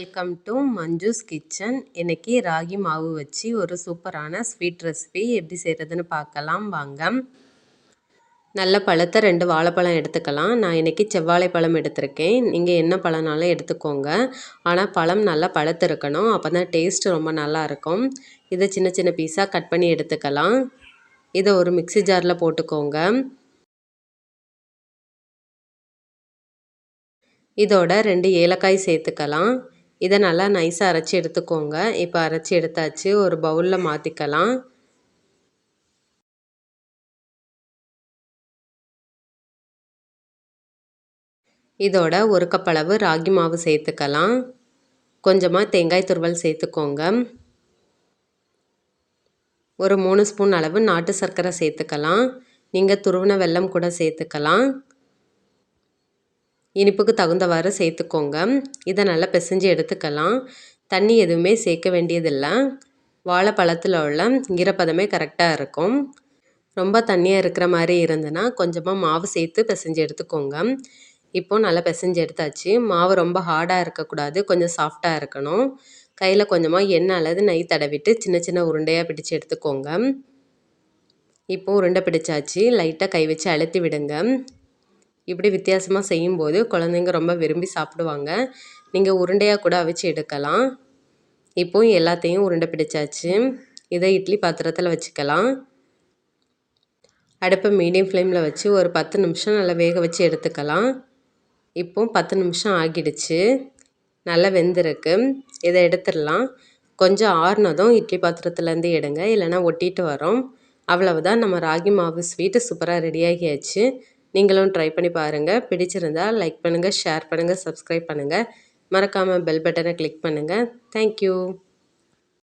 Welcome to Manju's kitchen. இன்றைக்கி ராகி மாவு வச்சு ஒரு சூப்பரான ஸ்வீட் ரெசிபி எப்படி செய்கிறதுன்னு பார்க்கலாம் வாங்க. நல்ல பழத்தை 2 வாழைப்பழம் எடுத்துக்கலாம். நான் இன்றைக்கி செவ்வாழை பழம் எடுத்திருக்கேன். நீங்கள் என்ன பழம்னாலும் எடுத்துக்கோங்க. ஆனால் பழம் நல்லா பழுத்து இருக்கணும். அப்போ தான் டேஸ்ட்டு ரொம்ப நல்லாயிருக்கும். இதை சின்ன சின்ன பீஸாக கட் பண்ணி எடுத்துக்கலாம். இதை ஒரு மிக்ஸி ஜாரில் போட்டுக்கோங்க. இதோட 2 ஏலக்காய் சேர்த்துக்கலாம். இதை நல்லா நைஸாக அரைச்சி எடுத்துக்கோங்க. இப்போ அரைச்சி எடுத்தாச்சு. ஒரு பவுலில் மாற்றிக்கலாம். இதோட 1 கப் அளவு ராகி மாவு சேர்த்துக்கலாம். கொஞ்சமாக தேங்காய் துருவல் சேர்த்துக்கோங்க. ஒரு 3 ஸ்பூன் அளவு நாட்டு சர்க்கரை சேர்த்துக்கலாம். நீங்கள் துருவின வெல்லம் கூட சேர்த்துக்கலாம். இனிப்புக்கு தகுந்தவாறு சேர்த்துக்கோங்க. இதை நல்லா பிசைஞ்சு எடுத்துக்கலாம். தண்ணி எதுவுமே சேர்க்க வேண்டியதில்லை. வாழைப்பழத்தில் உள்ள ஈரப்பதமே கரெக்டாக இருக்கும். ரொம்ப தண்ணியாக இருக்கிற மாதிரி இருந்ததுன்னா கொஞ்சமாக மாவு சேர்த்து பிசைஞ்சு எடுத்துக்கோங்க. இப்போது நல்லா பிசைஞ்சு எடுத்தாச்சு. மாவு ரொம்ப ஹார்டாக இருக்கக்கூடாது, கொஞ்சம் சாஃப்டாக இருக்கணும். கையில் கொஞ்சமாக எண்ணெய் அல்லது நெய் தடவிட்டு சின்ன சின்ன உருண்டையாக பிடிச்சி எடுத்துக்கோங்க. இப்போது உருண்டை பிடிச்சாச்சு. லைட்டாக கை வச்சு அழுத்தி விடுங்க. இப்படி வித்தியாசமாக செய்யும்போது குழந்தைங்க ரொம்ப விரும்பி சாப்பிடுவாங்க. நீங்கள் உருண்டையாக கூட அவிச்சு எடுக்கலாம். இப்போது எல்லாத்தையும் உருண்டை பிடிச்சாச்சு. இதை இட்லி பாத்திரத்தில் வச்சுக்கலாம். அடுப்பை மீடியம் ஃப்ளேமில் வச்சு ஒரு 10 நிமிஷம் நல்லா வேக வச்சு எடுத்துக்கலாம். இப்போது 10 நிமிஷம் ஆகிடுச்சு. நல்லா வெந்திருக்கு. இதை எடுத்துடலாம். கொஞ்சம் ஆறுனதும் இட்லி பாத்திரத்துலேருந்து எடுங்க, இல்லைனா ஒட்டிட்டு வரும். அவ்வளவுதான், நம்ம ராகி மாவு ஸ்வீட்டு சூப்பராக ரெடியாகியாச்சு. நீங்களும் ட்ரை பண்ணி பாருங்கள். பிடிச்சிருந்தால் லைக் பண்ணுங்கள், ஷேர் பண்ணுங்கள், சப்ஸ்கிரைப் பண்ணுங்கள். மறக்காமல் பெல் பட்டனை கிளிக் பண்ணுங்கள். தேங்க்யூ.